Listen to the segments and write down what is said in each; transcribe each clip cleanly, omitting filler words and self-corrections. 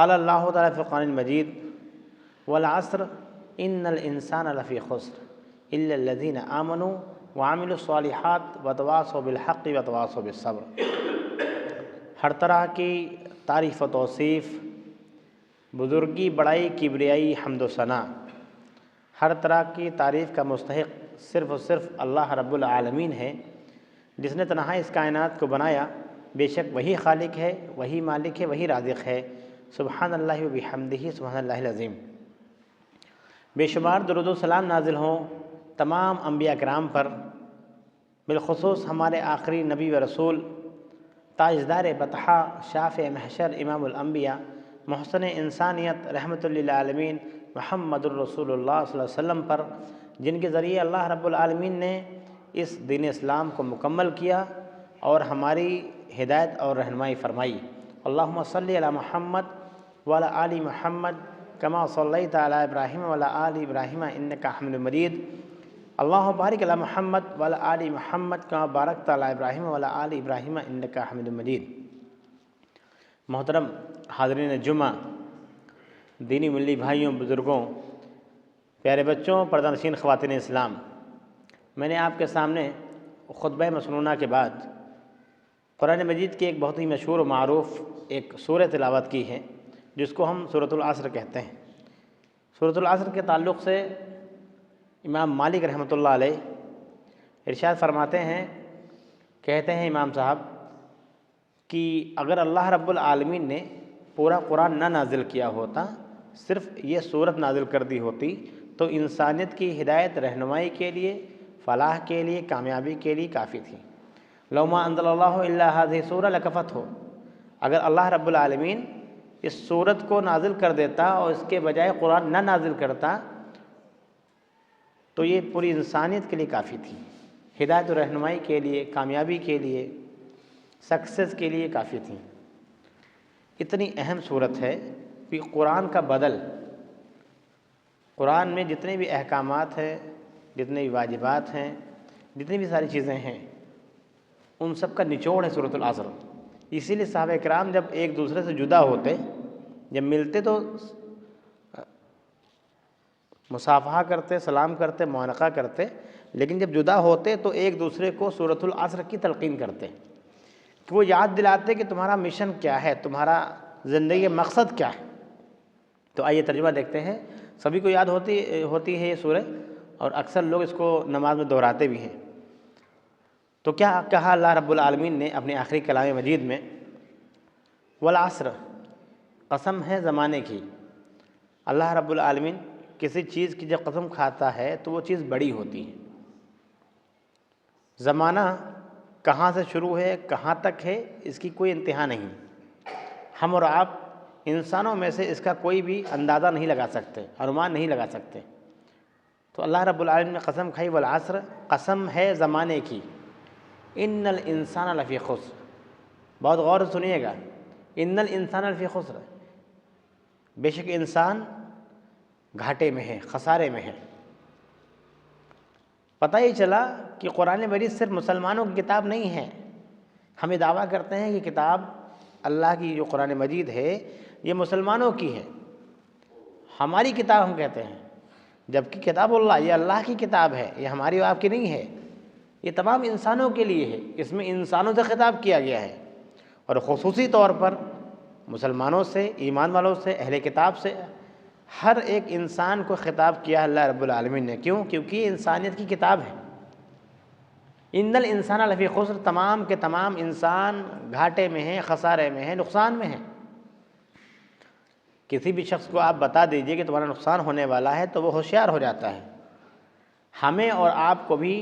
क़ाल अल्लाहु तआला फ़ी क़ुरआनिल मजीद वल अस्र इन्नल इंसाना लफ़ी ख़ुस्र इल्लल लज़ीना आमनू व अमिलुस्सॉलिहात व तवासौ बिल हक़्क़ि व तवासौ बिस सब्र। हर तरह की तारीफ़ व तौसीफ़, बुज़ुर्गी, बड़ाई, किबरियाई, हम्द व सना, हर तरह की तारीफ़ का मुस्तहिक़ सिर्फ़ और सिर्फ़ अल्लाह रब्बुल आलमीन है, जिसने तन्हा इस कायनात को बनाया। बेशक वही खालिक है, वही मालिक है, वही राज़िक़ है। सुब्हानल्लाहि व बिहम्दिही सुब्हानल्लाहिल अज़ीम। बेशुमार दुरूद व सलाम नाज़िल हों तमाम अंबिया किराम पर, बिलख़ुसूस हमारे आखिरी नबी व रसूल ताजदार बतहा, शाफ़े महशर, इमामुल अंबिया, मुहसन इंसानियत, रहमतुल लिल आलमीन मुहम्मदुर रसूलुल्लाह सल्लल्लाहु अलैहि वसल्लम पर, जिनके ज़रिए अल्लाह रब्बुल आलमीन ने इस दीन इस्लाम को मुकम्मल किया और हमारी हिदायत और रहनुमाई फ़रमाई। अल्लाहुम्मा सल्लि अला मुहम्मद व अला आलि मुहम्मद कमा सल्लैता अला इब्राहीम व अला आलि इब्राहीम इन्नका हमीदुम मजीद। अल्लाहुम्मा बारिक अला मुहम्मद व अला आलि मुहम्मद कमा बारकता अला इब्राहीम व अला आलि इब्राहीम इन्नका हमीदुम मजीद। मोहतरम हाज़रीन जुमा, दीनी मिल्ली भाइयों, बुज़ुर्गों, प्यारे बच्चों, पर्दानशीन ख़वातीन इस्लाम, मैंने आपके सामने खुतबा मसनूना के बाद कुरान मजीद की एक बहुत ही मशहूर व मारूफ़ एक सूरह तिलावत की है, जिसको हम सूरतुल अस्र कहते हैं। सूरतुल अस्र के ताल्लुक़ से इमाम मालिक रहमतुल्लाह अलैह इरशाद फरमाते हैं, कहते हैं इमाम साहब कि अगर अल्लाह रब्बुल आलमीन ने पूरा कुरान ना नाजिल किया होता, सिर्फ़ ये सूरत नाजिल कर दी होती, तो इंसानियत की हिदायत, रहनुमाई के लिए, फ़लाह के लिए, कामयाबी के लिए काफ़ी थी। लौमा अंज़लल्लाहु इल्ला हाज़िही सूरा लकफ़त हो, अगर अल्लाह रब्बुल आलमीन इस सूरत को नाजिल कर देता और इसके बजाय कुरान ना नाजिल करता, तो ये पूरी इंसानियत के लिए काफ़ी थी। हिदायत और रहनुमाई के लिए, कामयाबी के लिए, सक्सेस के लिए काफ़ी थी। इतनी अहम सूरत है कि कुरान का बदल, कुरान में जितने भी अहकामात हैं, जितने भी वाजिबात हैं, जितनी भी सारी चीज़ें हैं, उन सब का निचोड़ है सूरतुल अस्र। इसीलिए सहाबा किराम जब एक दूसरे से जुदा होते, जब मिलते तो मुसाफहा करते, सलाम करते, मुआनक़ा करते, लेकिन जब जुदा होते तो एक दूसरे को सूरतुल अस्र की तलक़ीन करते कि वो याद दिलाते कि तुम्हारा मिशन क्या है, तुम्हारा ज़िंदगी मकसद क्या है। तो आइए तर्जुमा देखते हैं। सभी को याद होती है ये सूरह, और अक्सर लोग इसको नमाज में दोहराते भी हैं। तो क्या कहा अल्लाह रब्बुल आलमीन ने अपने आखिरी कलाम मजीद में, वल अस्र, कसम है ज़माने की। अल्लाह रब्बुल आलमीन किसी चीज़ की जब कसम खाता है तो वो चीज़ बड़ी होती है। ज़माना कहाँ से शुरू है, कहाँ तक है, इसकी कोई इंतहा नहीं। हम और आप इंसानों में से इसका कोई भी अंदाज़ा नहीं लगा सकते, अनुमान नहीं लगा सकते। तो अल्लाह रब्बुल आलमीन ने कसम खाई, वल अस्र, कसम है ज़माने की। इन्नल इंसाना लफ़ी ख़ुस्र, बहुत गौर से सुनिएगा, इन्नल इंसाना लफ़ी ख़ुस्र, बेशक इंसान घाटे में है, खसारे में है। पता ही चला कि कुरान मजीद सिर्फ मुसलमानों की किताब नहीं है। हमें दावा करते हैं कि किताब अल्लाह की जो कुरान मजीद है ये मुसलमानों की है, हमारी किताब हम कहते हैं, जबकि किताबुल्लाह ये अल्लाह की किताब है, ये हमारी और आपकी नहीं है। ये तमाम इंसानों के लिए है, इसमें इंसानों से खिताब किया गया है, और ख़ुसूसी तौर पर मुसलमानों से, ईमान वालों से, अहले किताब से, हर एक इंसान को ख़िताब किया अल्लाह रब्बुल आलमीन ने। क्यों? क्योंकि ये इंसानियत की किताब है। इन्नल इंसाना लफ़ी ख़ुस्र, तमाम के तमाम इंसान घाटे में हैं, खसारे में हैं, नुकसान में हैं। किसी भी शख्स को आप बता दीजिए कि तुम्हारा नुकसान होने वाला है तो वो होशियार हो जाता है। हमें और आपको भी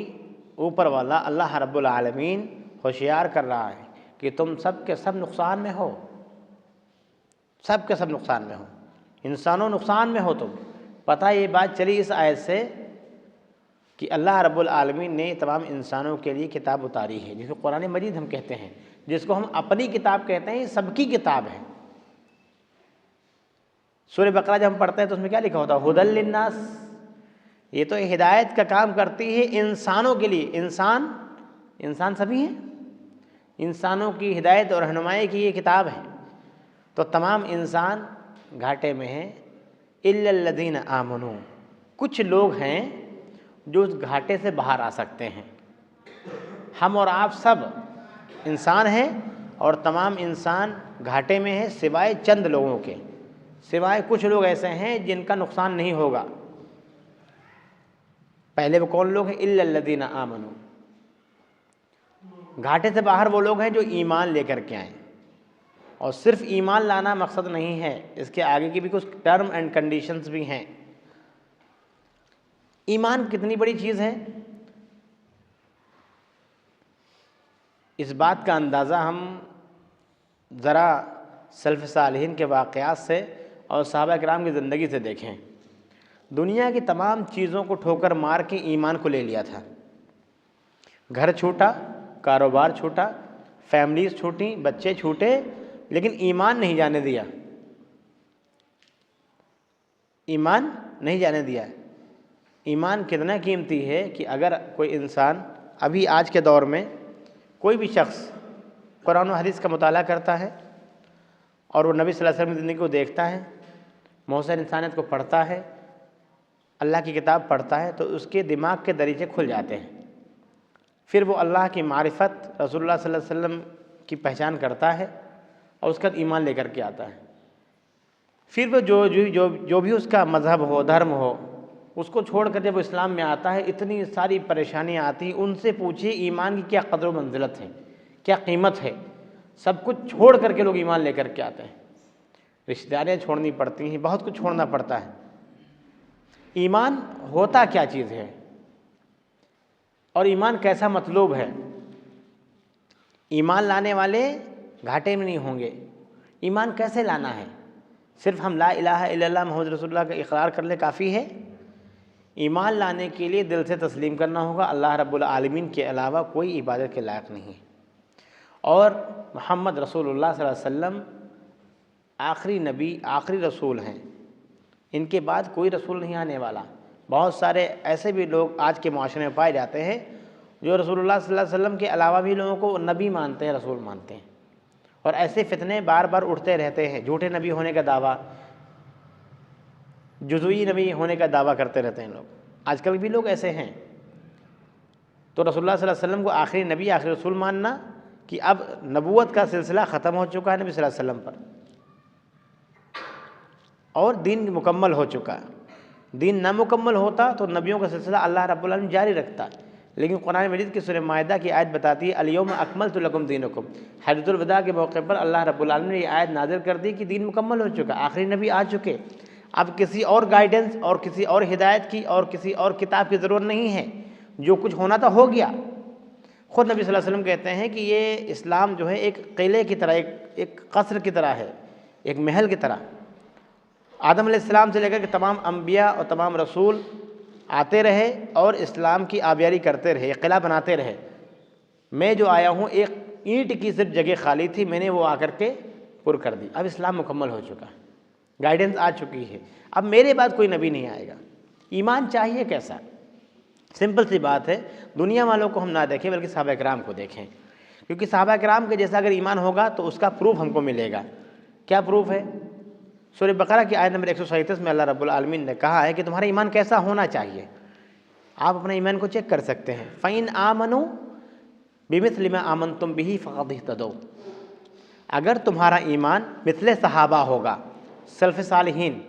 ऊपर वाला अल्लाह रब्बुल आलमीन होशियार कर रहा है कि तुम सब के सब नुकसान में हो, सब के सब नुकसान में हो, इंसानों नुकसान में हो तुम। पता ये बात चली इस आयत से कि अल्लाह रब्बुल आलमीन ने तमाम इंसानों के लिए किताब उतारी है, जिसको कुरान मजीद हम कहते हैं, जिसको हम अपनी किताब कहते हैं। ये सबकी किताब है। सूरह बकरा जब हम पढ़ते हैं तो उसमें क्या लिखा होता है? हुदल लिन्नास। ये तो हिदायत का काम करती है इंसानों के लिए। इंसान सभी हैं, इंसानों की हिदायत और रहनुमाई की ये किताब है। तो तमाम इंसान घाटे में हैं, इल्लल्लज़ीन आमनू, कुछ लोग हैं जो उस घाटे से बाहर आ सकते हैं। हम और आप सब इंसान हैं और तमाम इंसान घाटे में हैं सिवाय चंद लोगों के, सिवाय कुछ लोग ऐसे हैं जिनका नुकसान नहीं होगा। पहले वो कौन लोग हैं? इल्लल्लज़ीन आमनू। घाटे से बाहर वो लोग हैं जो ईमान लेकर के आएँ, और सिर्फ ईमान लाना मकसद नहीं है, इसके आगे की भी कुछ टर्म एंड कंडीशंस भी हैं। ईमान कितनी बड़ी चीज़ है, इस बात का अंदाज़ा हम ज़रा सल्फ़ सालिहीन के वाक़यात से और सहाबा किराम की ज़िंदगी से देखें। दुनिया की तमाम चीज़ों को ठोकर मार के ईमान को ले लिया था। घर छूटा, कारोबार छूटा, फैमिलीज़ छूटी, बच्चे छूटे, लेकिन ईमान नहीं जाने दिया। ईमान नहीं जाने दिया। ईमान कितना कीमती है कि अगर कोई इंसान अभी आज के दौर में कोई भी शख्स कुरान और हदीस का मुताला करता है और वो नबी सल्लल्लाहु अलैहि वसल्लम की ज़िंदगी को देखता है, मोहसिन इंसानियत को पढ़ता है, अल्लाह की किताब पढ़ता है, तो उसके दिमाग के दरीचे खुल जाते हैं। फिर वो अल्लाह की मारिफत, रसूलुल्लाह सल्लल्लाहु अलैहि वसल्लम की पहचान करता है और उसका ईमान लेकर के आता है। फिर वो जो भी उसका मज़हब हो, धर्म हो, उसको छोड़कर जब वो इस्लाम में आता है, इतनी सारी परेशानियाँ आती हैं। उनसे पूछिए ईमान की क्या कदर मंजिलत है, क्या कीमत है। सब कुछ छोड़ करके लोग ईमान लेकर के आते हैं। रिश्तेदारियाँ छोड़नी पड़ती हैं, बहुत कुछ छोड़ना पड़ता है। ईमान होता क्या चीज़ है और ईमान कैसा मतलूब है? ईमान लाने वाले घाटे में नहीं होंगे। ईमान कैसे लाना है? सिर्फ हम ला इलाहा इल्लल्लाह मुहम्मद रसूलुल्लाह का इकरार कर ले काफ़ी है? ईमान लाने के लिए दिल से तस्लीम करना होगा अल्लाह रब्बुल आलमीन के अलावा कोई इबादत के लायक नहीं है, और मोहम्मद रसूलुल्लाह सल्लल्लाहु अलैहि वसल्लम आखिरी नबी, आखिरी रसूल हैं। इनके बाद कोई रसूल नहीं आने वाला। बहुत सारे ऐसे भी लोग आज के माशरे में पाए जाते हैं जो रसूलुल्लाह सल्लल्लाहु अलैहि वसल्लम के अलावा भी लोगों को नबी मानते हैं, रसूल मानते हैं, और ऐसे फितने बार बार उठते रहते हैं। झूठे नबी होने का दावा, जुज़वी नबी होने का दावा करते रहते हैं लोग। आजकल भी लोग ऐसे हैं। तो रसूलुल्लाह सल्लल्लाहु अलैहि वसल्लम को आखिरी नबी, आखिरी रसूल मानना कि अब नबूवत का सिलसिला ख़त्म हो चुका है नबी सल्लल्लाहु अलैहि वसल्लम पर और दीन मुकम्मल हो चुका है। दीन ना मुकम्मल होता तो नबियों का सिलसिला अल्लाह रब्बुल आलमीन जारी रखता। लेकिन कुरान मजीद की सूरह माइदा की आयत बताती है अल-यौम अकमलतु लकुम दीनकुम। हज्जतुल वदा के मौके पर अल्लाह रब्बुल आलमीन ने ये आयत नाज़िल कर दी कि दीन मुकम्मल हो चुका, आखिरी नबी आ चुके। अब किसी और गाइडेंस और किसी और हिदायत की और किसी और किताब की ज़रूरत नहीं है। जो कुछ होना था हो गया। ख़ुद नबी सल्लल्लाहु अलैहि वसल्लम कहते हैं कि ये इस्लाम जो है एक किले की तरह, एक कसर की तरह है, एक महल की तरह। आदम अलैहिस्सलाम से लेकर के तमाम अंबिया और तमाम रसूल आते रहे और इस्लाम की आबियारी करते रहे, एक किला बनाते रहे। मैं जो आया हूँ एक ईंट की सिर्फ जगह खाली थी, मैंने वो आकर के पुर कर दी। अब इस्लाम मुकम्मल हो चुका है, गाइडेंस आ चुकी है। अब मेरे बाद कोई नबी नहीं आएगा। ईमान चाहिए कैसा? सिंपल सी बात है, दुनिया वालों को हम ना देखें बल्कि सहाबा किराम को देखें, क्योंकि सहाबा किराम के जैसा अगर ईमान होगा तो उसका प्रूफ हमको मिलेगा। क्या प्रूफ है? सूरह बकरा की आयत नंबर 137 में अल्लाह रब्बुल आलमीन ने कहा है कि तुम्हारा ईमान कैसा होना चाहिए। आप अपने ईमान को चेक कर सकते हैं। फ़इन आमनु बिमिस्लि मा आमनतुम बिही फ़क़द इह्तदौ। अगर तुम्हारा ईमान मिस्ले सहाबा होगा, सल्फ़ सालिहीन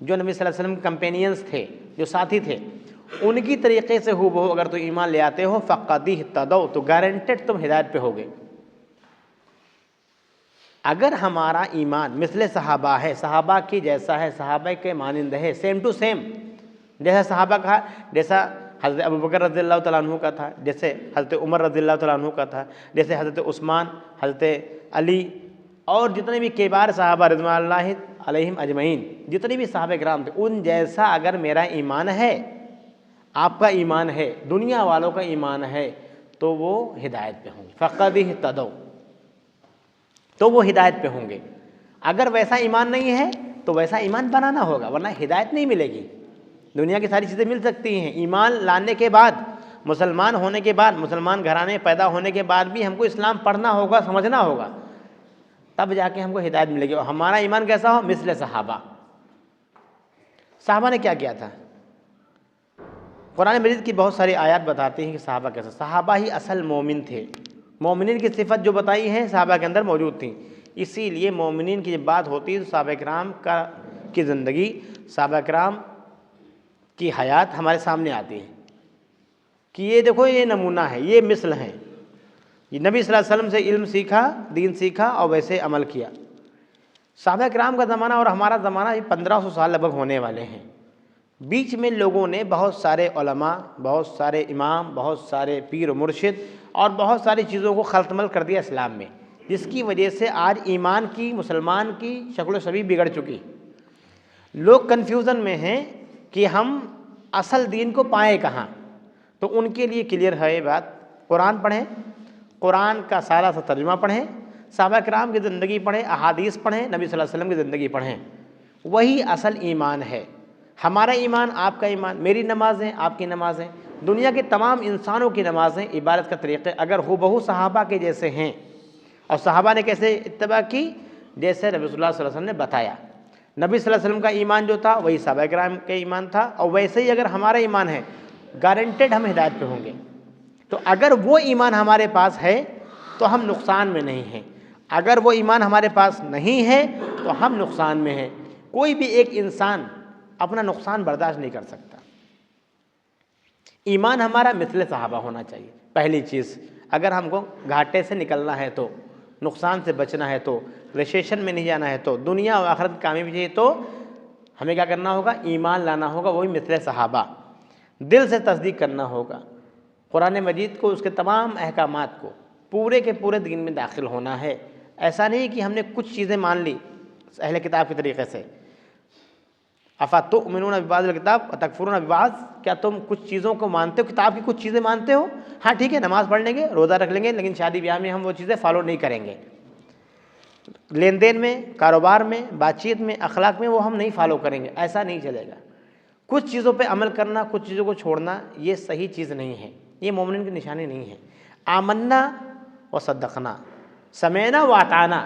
जो नबी सल्लल्लाहु अलैहि वसल्लम के कंपेनियंस थे, जो साथी थे, उनकी तरीक़े से हूबहू अगर तुम ईमान ले आते हो फ़क़द इह्तदौ, तो गारंटेड तुम हिदायत पे होगे। अगर हमारा ईमान मिस्ले सहाबा है, सहाबा की जैसा है, सहाबा के मानिंद है, सेम टू सेम, जैसा सहाबा का, जैसा हज़रत अबू बकर रज़ियल्लाहु तआला अन्हु का था, जैसे हज़रत उमर रज़ियल्लाहु तआला अन्हु का था, जैसे हज़रत उस्मान, हज़रत अली और जितने भी किबार सहाबा रिज़वानुल्लाहि अलैहिम अजमईन, जितने भी सहाबा किराम थे, उन जैसा अगर मेरा ईमान है, आपका ईमान है, दुनिया वालों का ईमान है, तो वो हिदायत पे होंगे। फ़क़द इह्तदौ, तो वो हिदायत पे होंगे। अगर वैसा ईमान नहीं है तो वैसा ईमान बनाना होगा, वरना हिदायत नहीं मिलेगी। दुनिया की सारी चीज़ें मिल सकती हैं, ईमान लाने के बाद, मुसलमान होने के बाद, मुसलमान घराने पैदा होने के बाद भी हमको इस्लाम पढ़ना होगा, समझना होगा। तब जाके हमको हिदायत मिलेगी और हमारा ईमान कैसा हो, मिस्ल सहाबा। सहाबा ने क्या किया था? कुरान मजीद की बहुत सारी आयत बताती हैं कि सहाबा कैसा, सहाबा ही असल मोमिन थे। मोमिनीन की सिफत जो बताई है सहाबा के अंदर मौजूद थी। इसीलिए मोमिनीन की जब बात होती है तो सहाबा किराम की ज़िंदगी, सहाबा किराम की हयात हमारे सामने आती है कि ये देखो, ये नमूना है, ये मिसल हैं। ये नबी सल्लल्लाहु अलैहि वसल्लम से इल्म सीखा, दीन सीखा और वैसे अमल किया। सहाबा किराम का ज़माना और हमारा ज़माना 1500 साल लगभग होने वाले हैं। बीच में लोगों ने बहुत सारे उलमा, बहुत सारे इमाम, बहुत सारे पीर और मुर्शिद और बहुत सारी चीज़ों को खलतमल कर दिया इस्लाम में, जिसकी वजह से आज ईमान की, मुसलमान की शक्ल सभी बिगड़ चुकी। लोग कन्फ्यूज़न में हैं कि हम असल दीन को पाएँ कहाँ। तो उनके लिए क्लियर है ये बात, कुरान पढ़ें, कुरान का सारा सा तर्जुमा पढ़ें, सहाबा किराम की ज़िंदगी पढ़ें, अहादीस पढ़ें, नबी सल्लल्लाहु अलैहि वसल्लम की ज़िंदगी पढ़ें। वही असल ईमान है। हमारा ईमान, आपका ईमान, मेरी नमाज़ें, आपकी नमाज़ें, दुनिया के तमाम इंसानों की नमाज़ें, इबादत का तरीक़े अगर हुबहू सहाबा के जैसे हैं, और सहाबा ने कैसे इत्तबा की, जैसे नबी सल्लल्लाहु अलैहि वसल्लम ने बताया। नबी सल्लल्लाहु अलैहि वसल्लम का ईमान जो था वही सहाबा किराम का ईमान था, और वैसे ही अगर हमारा ईमान है, गारंटेड हम हिदायत पे होंगे। तो अगर वो ईमान हमारे पास है तो हम नुकसान में नहीं हैं, अगर वो ईमान हमारे पास नहीं है तो हम नुकसान में हैं। कोई भी एक इंसान अपना नुकसान बर्दाश्त नहीं कर सकता। ईमान हमारा मिस्ल सहाबा होना चाहिए। पहली चीज़, अगर हमको घाटे से निकलना है, तो नुकसान से बचना है, तो रिसेशन में नहीं जाना है, तो दुनिया और आखिरत कामयाबी चाहिए, तो हमें क्या करना होगा? ईमान लाना होगा, वही मिस्ल सहाबा। दिल से तस्दीक करना होगा, कुरान मजीद को, उसके तमाम अहकामात को पूरे के पूरे दीन में दाखिल होना है। ऐसा नहीं कि हमने कुछ चीज़ें मान ली अहले किताब के तरीक़े से, अफ़तुमिनून बिबाज़िल किताब व तकफ़ुरून बिबाज़, क्या तुम कुछ चीज़ों को मानते हो, किताब की कुछ चीज़ें मानते हो? हाँ ठीक है, नमाज़ पढ़ लेंगे, रोज़ा रख लेंगे, लेकिन शादी ब्याह में हम वो चीज़ें फ़ॉलो नहीं करेंगे। लेन देन में, कारोबार में, बातचीत में, अखलाक में वो हम नहीं फ़ॉलो करेंगे। ऐसा नहीं चलेगा। कुछ चीज़ों पे अमल करना, कुछ चीज़ों को छोड़ना, ये सही चीज़ नहीं है, ये मोमिन की निशानी नहीं है। आमन्ना व सद्दक़ना, समेना व अताना,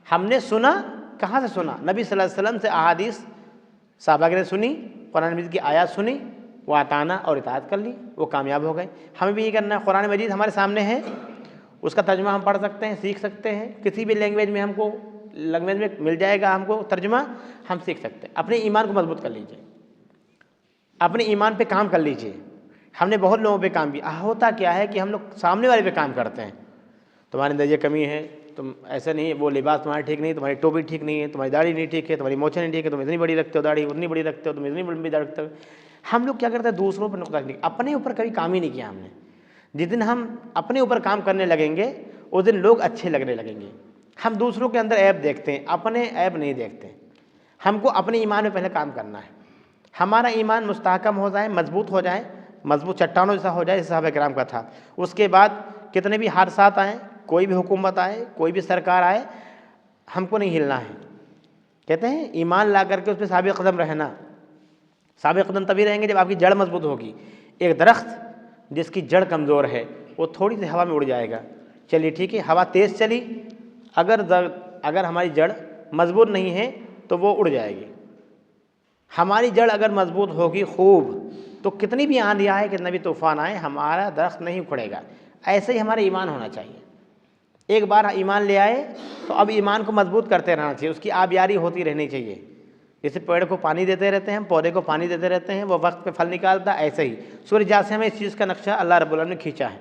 हमने सुना, कहाँ से सुना? नबी सल्लल्लाहु अलैहि वसल्लम से अहादीस सहाबा ने सुनी, कुरान मजीद की आयत सुनी, वो अताना और इताअत कर ली, वो कामयाब हो गए। हमें भी ये करना है। कुरान मजीद हमारे सामने है, उसका तर्जुमा हम पढ़ सकते हैं, सीख सकते हैं, किसी भी लैंग्वेज में हमको लैंग्वेज में मिल जाएगा, हमको तर्जुमा, हम सीख सकते हैं। अपने ईमान को मजबूत कर लीजिए, अपने ईमान पे काम कर लीजिए। हमने बहुत लोगों पे काम किया। होता क्या है कि हम लोग सामने वाले पे काम करते हैं, तुम्हारे अंदर ये कमी है, तुम ऐसा नहीं है, वो लिबास तुम्हारा ठीक नहीं, तुम्हारी टोपी ठीक नहीं है, तुम्हारी दाढ़ी नहीं ठीक है, तुम्हारी मोछें नहीं ठीक है, तुम इतनी बड़ी रखते हो दाढ़ी, उतनी बड़ी रखते हो, तुम इतनी लंबी दाढ़ी रखते हो। हम लोग क्या करते हैं? दूसरों पर नुकता नहीं, अपने ऊपर कभी काम ही नहीं किया हमने। जिस दिन हम अपने ऊपर काम करने लगेंगे उस दिन लोग अच्छे लगने लगेंगे। हम दूसरों के अंदर ऐब देखते हैं, अपने ऐब नहीं देखते। हमको अपने ईमान में पहले काम करना है। हमारा ईमान मुस्तहकम हो जाए, मजबूत हो जाए, मजबूत चट्टानों जैसा हो जाए, जैसे सहाबा किराम का था। उसके बाद कितने भी हादसात आए, कोई भी हुकूमत आए, कोई भी सरकार आए, हमको नहीं हिलना है। कहते हैं ईमान ला करके उस पर साबित कदम रहना। साबित कदम तभी रहेंगे जब आपकी जड़ मजबूत होगी। एक दरख्त जिसकी जड़ कमज़ोर है वो थोड़ी सी हवा में उड़ जाएगा। चलिए ठीक है, हवा तेज़ चली, अगर हमारी जड़ मजबूत नहीं है तो वो उड़ जाएगी। हमारी जड़ अगर मजबूत होगी खूब, तो कितनी भी आंधी आए, कितना भी तूफ़ान आए, हमारा दरख्त नहीं उखड़ेगा। ऐसे ही हमारा ईमान होना चाहिए। एक बार ईमान ले आए तो अब ईमान को मजबूत करते रहना चाहिए, उसकी आबियारी होती रहनी चाहिए। जैसे पेड़ को पानी देते रहते हैं, पौधे को पानी देते रहते हैं, वो वक्त पे फल निकालता, ऐसे ही सूरज जासे में इस चीज़ का नक्शा अल्लाह रब्बुल आलमीन ने खींचा है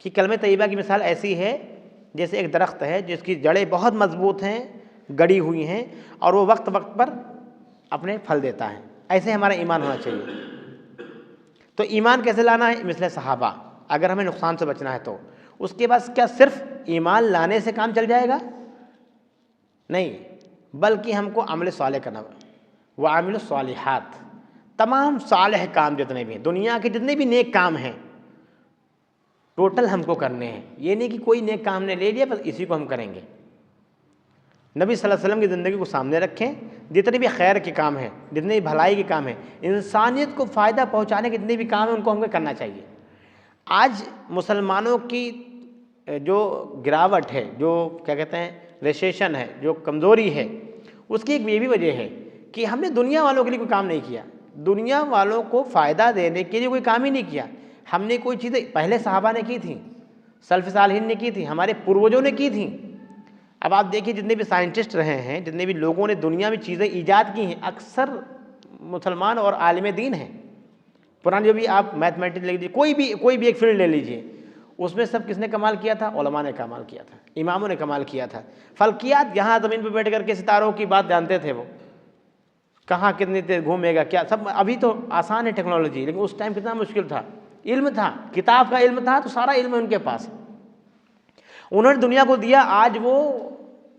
कि कलमे तैयबा की मिसाल ऐसी है जैसे एक दरख्त है जिसकी जड़ें बहुत मजबूत हैं, गड़ी हुई हैं, और वो वक्त वक्त पर अपने फल देता है। ऐसे हमारा ईमान होना चाहिए। तो ईमान कैसे लाना है? मिसले सहाबा। अगर हमें नुकसान से बचना है तो उसके बाद क्या सिर्फ ईमान लाने से काम चल जाएगा? नहीं, बल्कि हमको अमल सालेह करना, व आमिल सालिहात, तमाम सालेह काम जितने भी हैं, दुनिया के जितने भी नेक काम हैं, टोटल हमको करने हैं। ये नहीं कि कोई नेक काम ने ले लिया बस इसी को हम करेंगे। नबी सल्लल्लाहु अलैहि वसल्लम की ज़िंदगी को सामने रखें, जितने भी खैर के काम हैं, जितने भी भलाई के काम हैं, इंसानियत को फ़ायदा पहुँचाने के जितने भी काम हैं, उनको हमको करना चाहिए। आज मुसलमानों की जो गिरावट है, जो क्या कहते हैं रिसेशन है, जो कमज़ोरी है, उसकी एक ये भी वजह है कि हमने दुनिया वालों के लिए कोई काम नहीं किया। दुनिया वालों को फ़ायदा देने के लिए कोई काम ही नहीं किया। हमने कोई चीज़ें पहले सहाबा ने की थी, सल्फ़ सालिहीन ने की थी, हमारे पूर्वजों ने की थी। अब आप देखिए जितने भी साइंटिस्ट रहे हैं, जितने भी लोगों ने दुनिया में चीज़ें ईजाद की हैं, अक्सर मुसलमान और आलिम दीन हैं। पुराने जो भी आप मैथमेटिक्स ले लीजिए, कोई भी एक फील्ड ले लीजिए, उसमें सब किसने कमाल किया था? उलमा ने कमाल किया था, इमामों ने कमाल किया था। फल्कियात, यहाँ ज़मीन पर बैठ करके सितारों की बात जानते थे, वो कहाँ कितनी तेज घूमेगा क्या, सब अभी तो आसान है टेक्नोलॉजी, लेकिन उस टाइम कितना मुश्किल था। इल्म था, किताब का इल्म था, तो सारा इल्म उनके पास। उन्होंने दुनिया को दिया, आज वो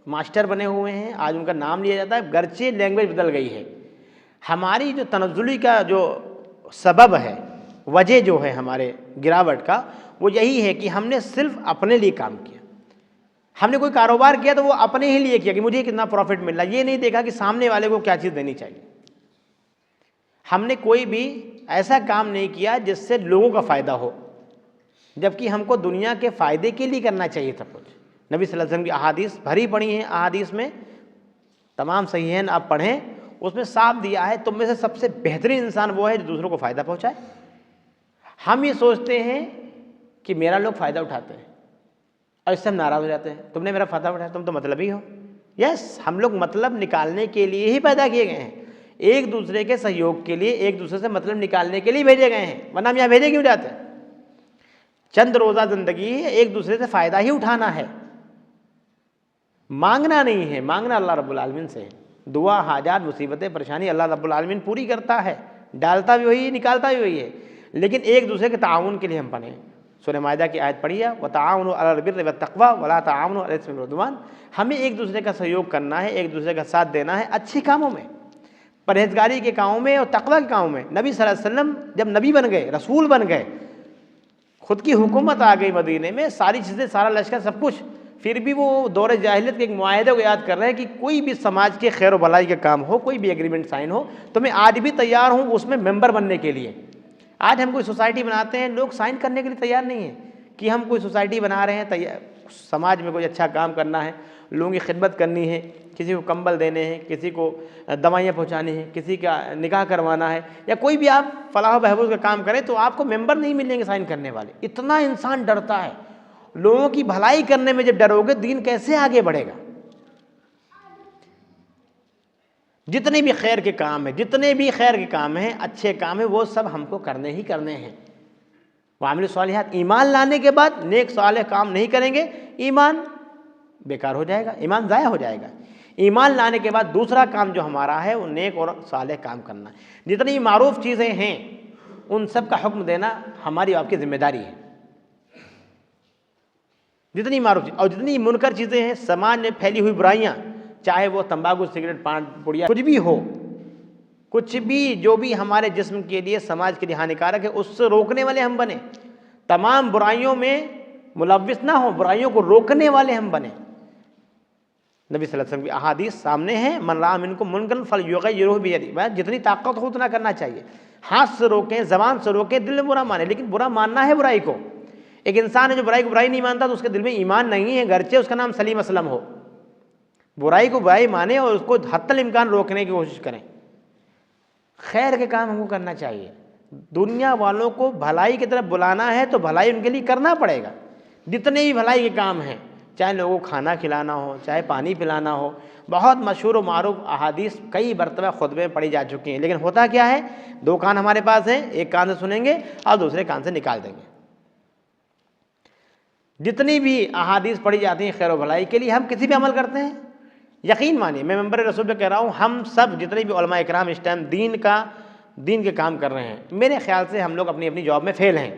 मास्टर बने हुए हैं, आज उनका नाम लिया जाता है, गर्चे लैंग्वेज बदल गई है। हमारी जो तनज़्ज़ुली का जो सबब है, वजह जो है हमारे गिरावट का, वो यही है कि हमने सिर्फ अपने लिए काम किया। हमने कोई कारोबार किया तो वो अपने ही लिए किया कि मुझे कितना प्रॉफिट मिल रहा है, ये नहीं देखा कि सामने वाले को क्या चीज़ देनी चाहिए। हमने कोई भी ऐसा काम नहीं किया जिससे लोगों का फ़ायदा हो, जबकि हमको दुनिया के फ़ायदे के लिए करना चाहिए सब कुछ। नबी सल्लल्लाहु अलैहि वसल्लम की अहादीस भरी पड़ी हैं, अहादीस में तमाम सही हैं, आप पढ़ें, उसमें साफ दिया है तुम में से सबसे बेहतरीन इंसान वो है जो दूसरों को फ़ायदा पहुँचाए। हम ये सोचते हैं कि मेरा लोग फ़ायदा उठाते हैं और इससे हम नाराज़ हो जाते हैं, तुमने मेरा फ़ायदा उठाया, तुम तो मतलबी हो। यस, हम लोग मतलब निकालने के लिए ही पैदा किए गए हैं, एक दूसरे के सहयोग के लिए, एक दूसरे से मतलब निकालने के लिए भेजे गए हैं, वरना हम यहाँ भेजे क्यों जाते? चंद रोज़ा ज़िंदगी है, एक दूसरे से फ़ायदा ही उठाना है, मांगना नहीं है। मांगना अल्लाह रब्बुल आलमीन से है। दुआ, हाजात, मुसीबतें, परेशानी अल्लाह रब्बुल आलमीन पूरी करता है, डालता भी वही है, निकालता भी वही है, लेकिन एक दूसरे के ताउन के लिए हम बने। सूरह माइदा की आयत पढ़िए, व ताआवनु अलल बिर्रि वत तक़वा वला ताआवनु अलल इस्मि वल उद्वान। हमें एक दूसरे का सहयोग करना है, एक दूसरे का साथ देना है अच्छे कामों में, परहेजगारी के कामों में और तक़वा के कामों में। नबी सल्लल्लाहु अलैहि वसल्लम जब नबी बन गए, रसूल बन गए, खुद की हुकूमत आ गई मदीने में, सारी चीज़ें, सारा लश्कर, सब कुछ, फिर भी वो दौर जाहिलियत के एक मुआहदे को याद कर रहे हैं कि कोई भी समाज के खैर भलाई का काम हो, कोई भी एग्रीमेंट साइन हो, तो मैं आज भी तैयार हूँ उसमें मेंबर बनने के लिए। आज हम कोई सोसाइटी बनाते हैं, लोग साइन करने के लिए तैयार नहीं है कि हम कोई सोसाइटी बना रहे हैं, तैयार समाज में कोई अच्छा काम करना है, लोगों की खिदमत करनी है, किसी को कंबल देने हैं, किसी को दवाइयाँ पहुँचानी है, किसी का निकाह करवाना है, या कोई भी आप फलाह बहबूद का काम करें, तो आपको मेंबर नहीं मिलेंगे साइन करने वाले। इतना इंसान डरता है। लोगों की भलाई करने में जब डरोगे, दीन कैसे आगे बढ़ेगा? जितने भी खैर के काम है, जितने भी खैर के काम हैं, अच्छे काम है, वो सब हमको करने ही करने हैं। वामिल सालिहात, ईमान लाने के बाद नेक सालेह काम नहीं करेंगे, ईमान बेकार हो जाएगा, ईमान ज़ाया हो जाएगा। ईमान लाने के बाद दूसरा काम जो हमारा है वो नेक और सालेह काम करना। जितनी मारूफ चीज़ें हैं उन सब का हुक्म देना हमारी आपकी जिम्मेदारी है। जितनी मारूफ और जितनी मुनकर चीज़ें हैं, समाज में फैली हुई बुराइयाँ, चाहे वो तंबाकू, सिगरेट, पान, पुड़िया, कुछ भी हो, कुछ भी जो भी हमारे जिस्म के लिए, समाज के लिए हानिकारक है, उससे रोकने वाले हम बने। तमाम बुराइयों में मुलव्विस ना हो, बुराइयों को रोकने वाले हम बने। नबी सल्लल्लाहु अलैहि वसल्लम की अहादीस सामने हैं, मन रआ मिनकुम मुनकरन फलयुग़य्यिरहु बियदिही। जितनी ताकत हो उतना करना चाहिए। हाथ से रोकें, ज़बान से रोकें, दिल में बुरा माने, लेकिन बुरा मानना है बुराई को। एक इंसान है जो बुराई को बुराई नहीं मानता, तो उसके दिल में ईमान नहीं है, गरचे उसका नाम सलीम असलम हो। बुराई को बुराई माने और उसको हत्तल इम्कान रोकने की कोशिश करें। खैर के काम हमको करना चाहिए। दुनिया वालों को भलाई की तरफ बुलाना है तो भलाई उनके लिए करना पड़ेगा। जितने भी भलाई के काम हैं, चाहे लोगों को खाना खिलाना हो, चाहे पानी पिलाना हो, बहुत मशहूर व मारूफ अहादीस कई मरतबा खुतबे में पढ़ी जा चुकी हैं। लेकिन होता क्या है, दो कान हमारे पास हैं, एक कान से सुनेंगे और दूसरे कान से निकाल देंगे। जितनी भी अहादीस पढ़ी जाती हैं खैर व भलाई के लिए, हम किसी भी अमल करते हैं, यकीन मानिए, मैं मेंबर रसूल पे कह रहा हूँ, हम सब जितने भी उलमा इकराम इस टाइम दीन के काम कर रहे हैं, मेरे ख्याल से हम लोग अपनी अपनी जॉब में फेल हैं।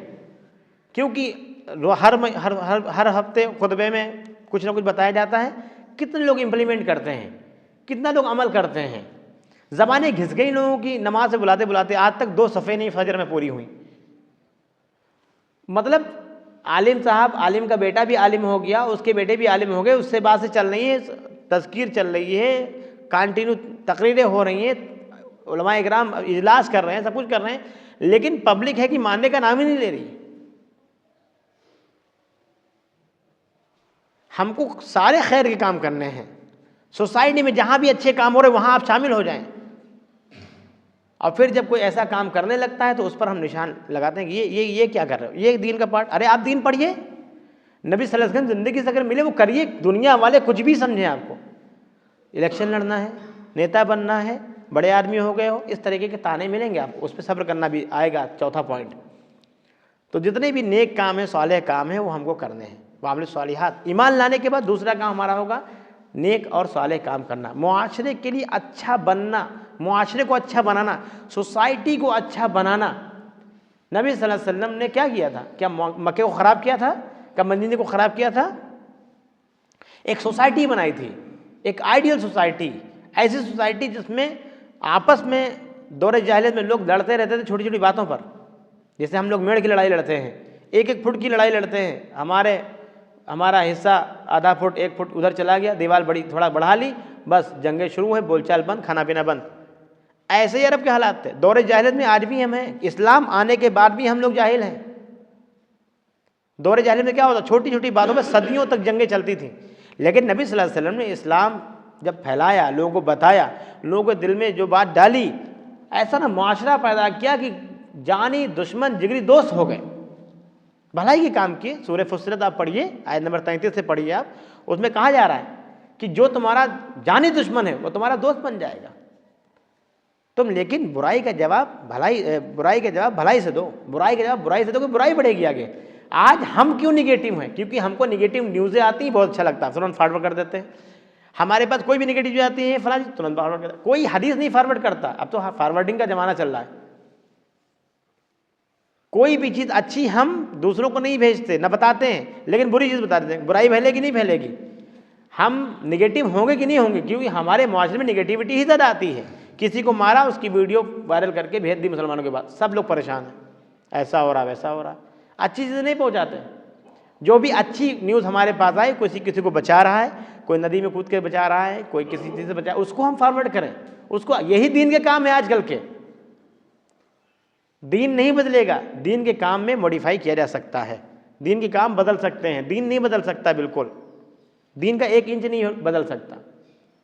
क्योंकि हर हफ्ते खुतबे में कुछ ना कुछ बताया जाता है, कितने लोग इम्प्लीमेंट करते हैं, कितना लोग अमल करते हैं। ज़बानें घिस गई लोगों की, नमाज से बुलाते बुलाते आज तक 2 सफ़े नहीं फजर में पूरी हुई। मतलब आलिम साहब, आलिम का बेटा भी आलिम हो गया, उसके बेटे भी आलिम हो गए, उससे बात से चल रही है, तज़कीर चल रही है, कंटिन्यू तकरीरें हो रही हैं, उलमा इकराम इजलास कर रहे हैं, सब कुछ कर रहे हैं, लेकिन पब्लिक है कि मानने का नाम ही नहीं ले रही। हमको सारे खैर के काम करने हैं। सोसाइटी में जहाँ भी अच्छे काम हो रहे वहाँ आप शामिल हो जाएं, और फिर जब कोई ऐसा काम करने लगता है तो उस पर हम निशान लगाते हैं कि ये क्या कर रहे हो, ये दीन का पार्ट। अरे आप दीन पढ़िए, नबी सल्लल्लाहु अलैहि वसल्लम ज़िंदगी से अगर मिले वो करिए। दुनिया वाले कुछ भी समझें, आपको इलेक्शन लड़ना है, नेता बनना है, बड़े आदमी हो गए हो, इस तरीके के ताने मिलेंगे आपको, उस पर सब्र करना भी आएगा। चौथा पॉइंट, तो जितने भी नेक काम है, सालेह काम है, वो हमको करने हैं। मामले सालिहात, ईमान लाने के बाद दूसरा काम हमारा होगा नेक और सालेह काम करना, मुआशरे के लिए अच्छा बनना, मुआशरे को अच्छा बनाना, सोसाइटी को अच्छा बनाना। नबी सल्लल्लाहु अलैहि वसल्लम ने क्या किया था? क्या मक्के को ख़राब किया था? क्या मदीने को ख़राब किया था? एक सोसाइटी बनाई थी, एक आइडियल सोसाइटी, ऐसी सोसाइटी जिसमें आपस में दौरे जाहिलियत में लोग लड़ते रहते थे छोटी छोटी बातों पर। जैसे हम लोग मेड़ की लड़ाई लड़ते हैं, 1-1 फुट की लड़ाई लड़ते हैं, हमारा हिस्सा आधा फुट 1 फुट उधर चला गया, दीवार बड़ी थोड़ा बढ़ा ली, बस जंगें शुरू है, बोलचाल बंद, खाना पीना बंद। ऐसे ही अरब के हालात थे। दौरे जाहिलियत में आज भी हम हैं, इस्लाम आने के बाद भी हम लोग जाहिल हैं। दौरे जाहिलियत में क्या होता? छोटी छोटी बातों पर सदियों तक जंगें चलती थीं। लेकिन नबी सल्लल्लाहु अलैहि वसल्लम ने इस्लाम जब फैलाया, लोगों को बताया, लोगों के दिल में जो बात डाली, ऐसा ना मुआशरा पैदा किया कि जानी दुश्मन जिगरी दोस्त हो गए, भलाई के काम किए। सूरह फुस्सिलत आप पढ़िए, आयत नंबर 33 से पढ़िए आप, उसमें कहा जा रहा है कि जो तुम्हारा जानी दुश्मन है वो तुम्हारा दोस्त बन जाएगा। तुम लेकिन बुराई का जवाब भलाई से दो, बुराई का जवाब बुराई से दो कि बुराई बढ़ेगी आगे। आज हम क्यों निगेटिव हैं? क्योंकि हमको निगेटिव न्यूज़ें आती हैं, बहुत अच्छा लगता है, तुरंत फॉरवर्ड कर देते हैं। हमारे पास कोई भी निगेटिव जो आती है फलां तुरंत फॉरवर्ड करता है। कोई हदीस नहीं फॉरवर्ड करता, अब तो फॉरवर्डिंग का ज़माना चल रहा है। कोई भी चीज़ अच्छी हम दूसरों को नहीं भेजते, ना बताते हैं, लेकिन बुरी चीज़ बता देते हैं। बुराई फैलेगी नहीं फैलेगी, हम निगेटिव होंगे कि नहीं होंगे, क्योंकि हमारे माशरे में निगेटिविटी ही ज़्यादा आती है। किसी को मारा, उसकी वीडियो वायरल करके भेज दी मुसलमानों के बाद, सब लोग परेशान हैं, ऐसा हो रहा वैसा हो रहा। अच्छी चीज़ें नहीं पहुँचाते। जो भी अच्छी न्यूज़ हमारे पास आए, किसी को बचा रहा है, कोई नदी में कूद के बचा रहा है, कोई किसी चीज़ से बचा, उसको हम फॉरवर्ड करें, उसको। यही दीन के काम है आजकल के। दीन नहीं बदलेगा, दीन के काम में मॉडिफाई किया जा सकता है, दीन के काम बदल सकते हैं, दीन नहीं बदल सकता। बिल्कुल दीन का 1 इंच नहीं बदल सकता,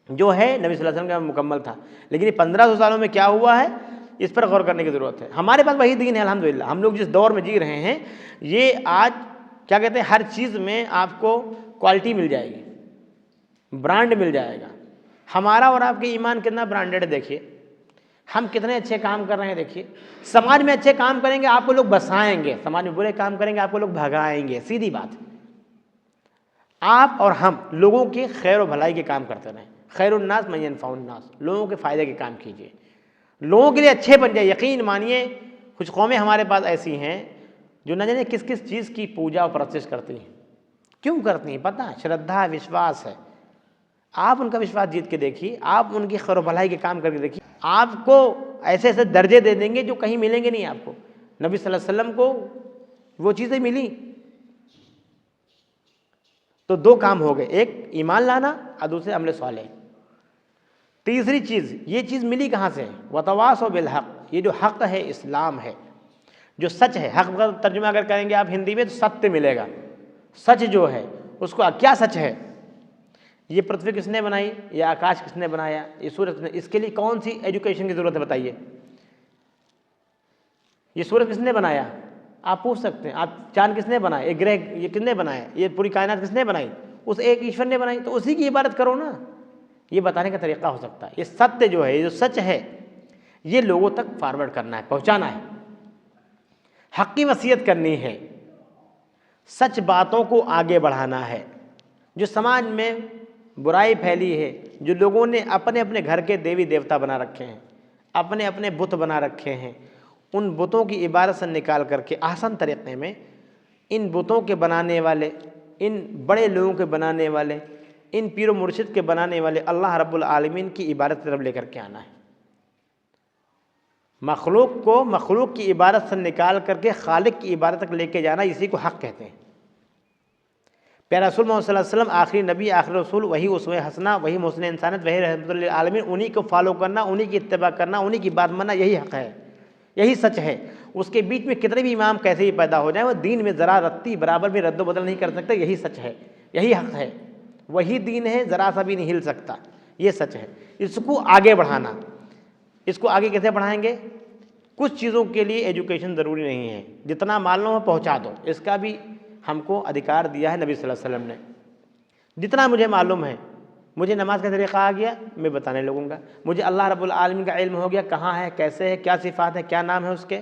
जो है नबी सल्लल्लाहु अलैहि वसल्लम का मुकम्मल था। लेकिन ये 1500 सालों में क्या हुआ है, इस पर गौर करने की ज़रूरत है। हमारे पास वही दीन है अल्हम्दुलिल्लाह। हम लोग जिस दौर में जी रहे हैं, ये आज क्या कहते हैं, हर चीज़ में आपको क्वालिटी मिल जाएगी, ब्रांड मिल जाएगा। हमारा और आपके ईमान कितना ब्रांडेड है, देखिए हम कितने अच्छे काम कर रहे हैं। देखिए समाज में अच्छे काम करेंगे आपको लोग बसाएंगे, समाज में बुरे काम करेंगे आपको लोग भगाएंगे, सीधी बात। आप और हम लोगों के खैर और भलाई के काम करते रहें। खैरुन्नास मन यनफउन्नास, लोगों के फ़ायदे के काम कीजिए, लोगों के लिए अच्छे बन जाए। यकीन मानिए कुछ कौमें हमारे पास ऐसी हैं जो न जाने किस किस चीज़ की पूजा और परस्तिश करती हैं। क्यों करती हैं? पता है, श्रद्धा विश्वास है। आप उनका विश्वास जीत के देखिए, आप उनकी खैर भलाई के काम करके देखिए, आपको ऐसे ऐसे दर्जे दे देंगे जो कहीं मिलेंगे नहीं आपको। नबी सल्लल्लाहु अलैहि वसल्लम को वो चीज़ें मिली। तो 2 काम हो गए, एक ईमान लाना और दूसरे अमल सालेह। तीसरी चीज़, ये चीज़ मिली कहाँ से? वतवासौ बिल हक़, ये जो हक़ है इस्लाम है, जो सच है। हक़ का तर्जुमा अगर करेंगे आप हिंदी में तो सत्य मिलेगा। सच जो है उसको, क्या सच है? ये पृथ्वी किसने बनाई, ये आकाश किसने बनाया, ये सूरज, इसके लिए कौन सी एजुकेशन की ज़रूरत है बताइए? ये सूरज किसने बनाया, आप पूछ सकते हैं। आप चांद किसने बनाया, ये ग्रह ये किसने बनाया, ये पूरी कायनात किसने बनाई? उस एक ईश्वर ने बनाई, तो उसी की इबादत करो ना। ये बताने का तरीका हो सकता है। ये सत्य जो है, ये जो सच है, ये लोगों तक फॉरवर्ड करना है, पहुँचाना है, हक़ की वसीयत करनी है, सच बातों को आगे बढ़ाना है। जो समाज में बुराई फैली है, जो लोगों ने अपने अपने घर के देवी देवता बना रखे हैं, अपने अपने बुत बना रखे हैं, उन बुतों की इबादत से निकाल करके आसान तरीक़े में इन बुतों के बनाने वाले, इन बड़े लोगों के बनाने वाले, इन पीर मुर्शिद के बनाने वाले अल्लाह रब्बुल आलमीन की इबादत तरफ लेकर के आना है। मखलूक को मखलूक की इबादत से निकाल करके खालिक की इबादत तक लेके जाना, इसी को हक़ कहते हैं। प्यारा रसूल मोहम्मद सल्लल्लाहु अलैहि वसल्लम आखिरी नबी, आखिरी रसूल, वही उसवे हसना, वही मुहसिन इंसानियत, वही रहमतुल लिल आलमीन, उन्हीं को फॉलो करना, उन्हीं की इत्तिबा करना, उन्हीं की बात मानना, यही हक़ है। यही सच है। उसके बीच में कितने भी इमाम कैसे ही पैदा हो जाए, वो दीन में ज़रा रत्ती बराबर भी रद्द बदल नहीं कर सकते। यही सच है, यही हक़ है, वही दीन है, ज़रा सा भी नहीं हिल सकता। ये सच है। इसको आगे बढ़ाना, इसको आगे कैसे बढ़ाएंगे? कुछ चीज़ों के लिए एजुकेशन ज़रूरी नहीं है, जितना मालूम है पहुँचा दो, इसका भी हमको अधिकार दिया है नबी सल्लल्लाहु अलैहि वसल्लम ने। जितना मुझे मालूम है, मुझे नमाज का तरीक़ा आ गया, मैं बताने लगूँगा। मुझे अल्लाह रब्बुल आलमीन का इल्म हो गया, कहाँ है, कैसे है, क्या सिफ़ात है, क्या नाम है उसके,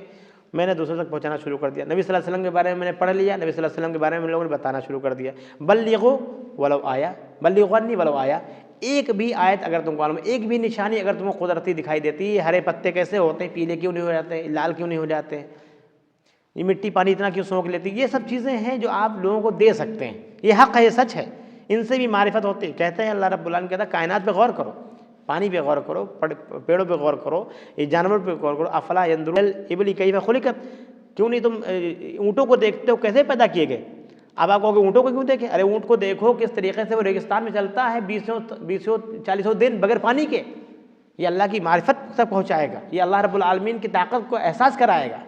मैंने दूसरों तक पहुँचाना शुरू कर दिया। नबी सल्लल्लाहु अलैहि वसल्लम के बारे में मैंने पढ़ लिया, नबी सल्लल्लाहु अलैहि वसल्लम के बारे में लोगों ने बताना शुरू कर दिया। बल्लिगु वलो आया, बल्लिगुन्नी वलो आया। एक भी आयत अगर तुमको मालूम, एक भी निशानी अगर तुमको कुदरती दिखाई देती है, हरे पत्ते कैसे होते हैं, पीले क्यों नहीं हो जाते, लाल क्यों नहीं हो जाते, ये मिट्टी पानी इतना क्यों सोख लेती, ये सब चीज़ें हैं जो आप लोगों को दे सकते हैं। ये हक़ है, ये सच है, इनसे भी मारिफत होती है। कहते हैं अल्लाह रब्बुल आलमीन कहता है कायनात पे गौर करो, पानी पे गौर करो, पेड़ों पे गौर करो, ये जानवर पे गौर करो। अफला यंजुरूल इबली कैफ़ खुलिक़त, क्यों नहीं तुम ऊँटों को देखते हो कैसे पैदा किए गए। अब आप कहोगे ऊँटों को क्यों देखें, अरे ऊँट को देखो किस तरीके से वो रेगिस्तान में चलता है 20-40 दिन बगैर पानी के। ये अल्लाह की मारिफत तक पहुँचाएगा, ये अल्लाह रब्बुल आलमीन की ताकत को एहसास कराएगा।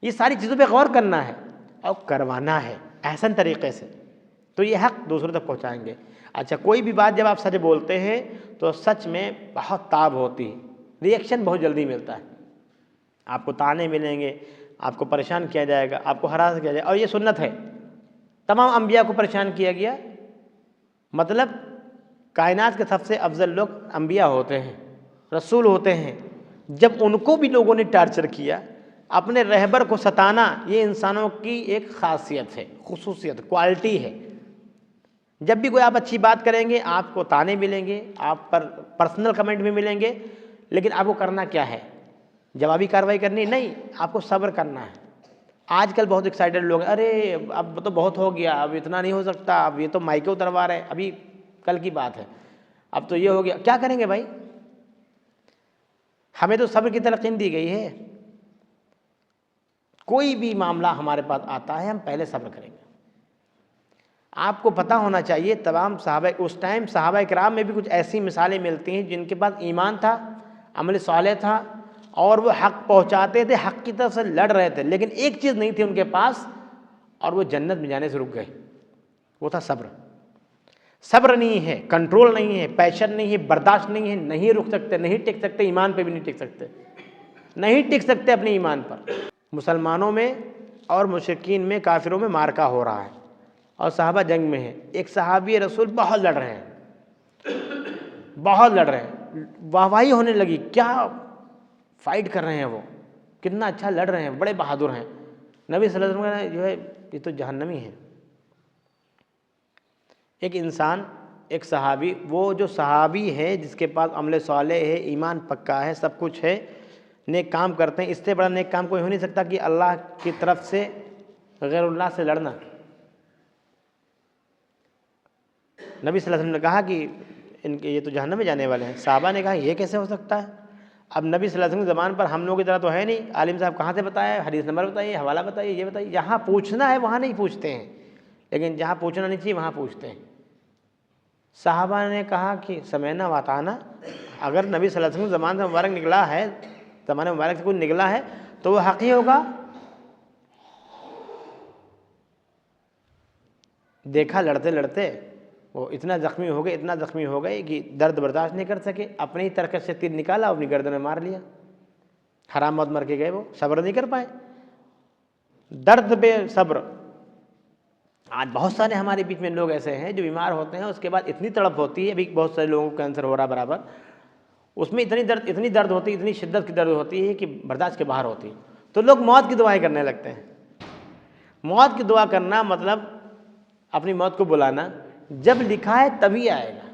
ये सारी चीज़ों पे गौर करना है और करवाना है एहसन तरीक़े से, तो ये हक़ दूसरों तक पहुँचाएंगे। अच्छा, कोई भी बात जब आप सच बोलते हैं तो सच में बहुत ताब होती है, रिएक्शन बहुत जल्दी मिलता है। आपको ताने मिलेंगे, आपको परेशान किया जाएगा, आपको हरास किया जाएगा, और ये सुन्नत है। तमाम अम्बिया को परेशान किया गया, मतलब कायनात के सबसे अफजल लोग अम्बिया होते हैं, रसूल होते हैं। जब उनको भी लोगों ने टार्चर किया, अपने रहबर को सताना, ये इंसानों की एक ख़ासियत है, खुसूसियत, क्वालिटी है। जब भी कोई आप अच्छी बात करेंगे, आपको ताने मिलेंगे, आप पर पर्सनल कमेंट भी मिलेंगे, लेकिन आपको करना क्या है? जवाबी कार्रवाई करनी नहीं, आपको सब्र करना है। आजकल बहुत एक्साइटेड लोग हैं, अरे अब तो बहुत हो गया, अब इतना नहीं हो सकता, अब ये तो माइके उतरवा रहे हैं, अभी कल की बात है, अब तो ये हो गया। क्या करेंगे भाई? हमें तो सब्र की तलक़ीन दी गई है। कोई भी मामला हमारे पास आता है, हम पहले सब्र करेंगे। आपको पता होना चाहिए तमाम सहाबा, उस टाइम सहाबा किराम में भी कुछ ऐसी मिसालें मिलती हैं जिनके पास ईमान था, अमल सालेह था, और वो हक़ पहुँचाते थे, हक़ की तरफ से लड़ रहे थे, लेकिन एक चीज़ नहीं थी उनके पास, और वो जन्नत में जाने से रुक गए, वो था सब्र। सब्र नहीं है, कंट्रोल नहीं है, पैशन नहीं है, बर्दाश्त नहीं है, नहीं रुक सकते, नहीं टिक सकते, ईमान पे भी नहीं टिक सकते, नहीं टिक सकते अपने ईमान पर। मुसलमानों में और मुशरिकीन में, काफिरों में मार्का हो रहा है और सहाबा जंग में है। एक सहाबी रसूल बहुत लड़ रहे हैं, बहुत लड़ रहे हैं, वाहवाही होने लगी, क्या फाइट कर रहे हैं वो, कितना अच्छा लड़ रहे हैं, बड़े बहादुर हैं। नबी सल्लल्लाहु अलैहि वसल्लम जो है ये तो जहन्नमी है। एक इंसान, एक सहाबी, वो जो सहाबी है जिसके पास अमल सालेह है, ईमान पक्का है, सब कुछ है, नेक काम करते हैं, इससे बड़ा नेक काम कोई हो नहीं सकता कि अल्लाह की तरफ से गैरुल्लाह से लड़ना। नबी सल्लल्लाहु अलैहि वसल्लम ने कहा कि इनके ये तो जहन्नम में जाने वाले हैं। साहबा ने कहा ये कैसे हो सकता है? अब नबी सल्लल्लाहु अलैहि वसल्लम के ज़बान पर हम लोगों की तरह तो है नहीं, आलिम साहब कहाँ से बताया, हदीस नंबर बताइए, हवाला बताइए, ये बताइए। जहाँ पूछना है वहाँ नहीं पूछते हैं, लेकिन जहाँ पूछना नहीं चाहिए वहाँ पूछते हैं। साहबा ने कहा कि समयना वाताना, अगर नबी सल्लल्लाहु अलैहि वसल्लम ज़बान से मुबारक निकला है, ज़माने मुबारक से कुछ निकला है, तो वो हक़ ही होगा। देखा लड़ते लड़ते वो इतना ज़ख्मी हो गए, इतना ज़ख्मी हो गए कि दर्द बर्दाश्त नहीं कर सके, अपनी ही तरकश से तीर निकाला, अपनी गर्दन में मार लिया, हराम मौत मर के गए। वो सब्र नहीं कर पाए, दर्द पे सब्र। आज बहुत सारे हमारे बीच में लोग ऐसे हैं जो बीमार होते हैं, उसके बाद इतनी तड़प होती है, अभी बहुत सारे लोगों को कैंसर हो रहा बराबर, उसमें इतनी दर्द होती है, इतनी शिद्दत की दर्द होती है कि बर्दाश्त के बाहर होती है, तो लोग मौत की दुआएं करने लगते हैं। मौत की दुआ करना मतलब अपनी मौत को बुलाना, जब लिखा है तभी आएगा।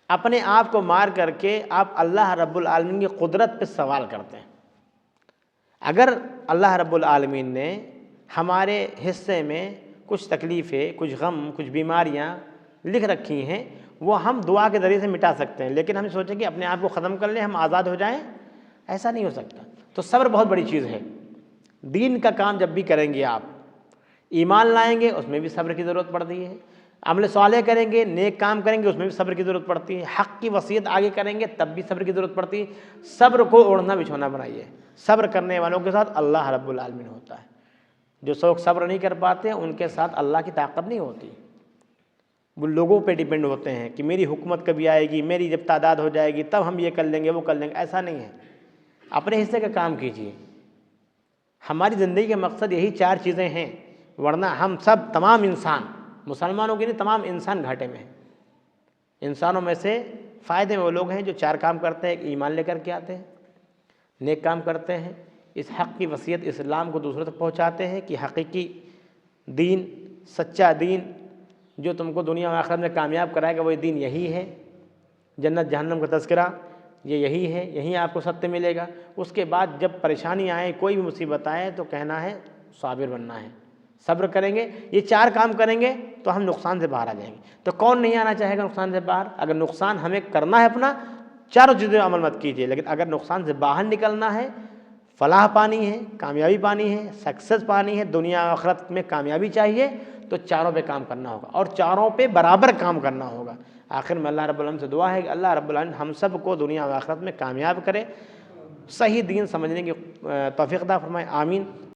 अपने आप को मार करके आप अल्लाह रब्बुल आलमीन की कुदरत पे सवाल करते हैं। अगर अल्लाह रब्बुल आलमीन ने हमारे हिस्से में कुछ तकलीफ़ें, कुछ गम, कुछ बीमारियां लिख रखी हैं, वो हम दुआ के ज़रिए से मिटा सकते हैं, लेकिन हम सोचें कि अपने आप को ख़त्म कर लें, हम आज़ाद हो जाएं, ऐसा नहीं हो सकता। तो सब्र बहुत बड़ी चीज़ है। दीन का काम जब भी करेंगे, आप ईमान लाएंगे, उसमें भी सब्र की ज़रूरत पड़ती है। अमल सालेह करेंगे, नेक काम करेंगे, उसमें भी सब्र की ज़रूरत पड़ती है। हक़ की वसीयत आगे करेंगे तब भी सब्र की ज़रूरत पड़ती है। सब्र को ओढ़ना बिछोना बनाइए। सब्र करने वालों के साथ अल्लाह रब्बुल आलमीन होता है। जो लोग सब्र नहीं कर पाते उनके साथ अल्लाह की ताकत नहीं होती। वो लोगों पे डिपेंड होते हैं कि मेरी हुकूमत कभी आएगी, मेरी जब तादाद हो जाएगी तब हम ये कर लेंगे, वो कर लेंगे। ऐसा नहीं है, अपने हिस्से का काम कीजिए। हमारी ज़िंदगी का मकसद यही 4 चीज़ें हैं, वरना हम सब तमाम इंसान, मुसलमानों के नहीं तमाम इंसान घाटे में हैं। इंसानों में से फ़ायदे में वो लोग हैं जो 4 काम करते हैं। ईमान लेकर के आते हैं, नेक काम करते हैं, इस हक़ की वसीयत इस्लाम को दूसरों तक पहुँचाते हैं कि हकीकी दीन, सच्चा दीन जो तुमको दुनिया और आखिरत में कामयाब कराएगा वही दीन यही है। जन्नत जहन्नम का तज़किरा ये यही है, यहीं आपको सत्य मिलेगा। उसके बाद जब परेशानी आए, कोई भी मुसीबत आए तो कहना है साबिर बनना है, सब्र करेंगे। ये 4 काम करेंगे तो हम नुकसान से बाहर आ जाएंगे। तो कौन नहीं आना चाहेगा नुकसान से बाहर? अगर नुकसान हमें करना है अपना, चारों चीज़ें अमल मत कीजिए, लेकिन अगर नुकसान से बाहर निकलना है, फलाह पानी है, कामयाबी पानी है, सक्सेस पानी है, दुनिया आखिरत में कामयाबी चाहिए, तो चारों पे काम करना होगा और चारों पे बराबर काम करना होगा। आखिर में अल्लाह रब्बुल आलमीन से दुआ है कि अल्लाह रब्बुल आलमीन हम सब को दुनिया और आखिरत में कामयाब करे, सही दीन समझने की तौफीक अता फरमाए। आमीन।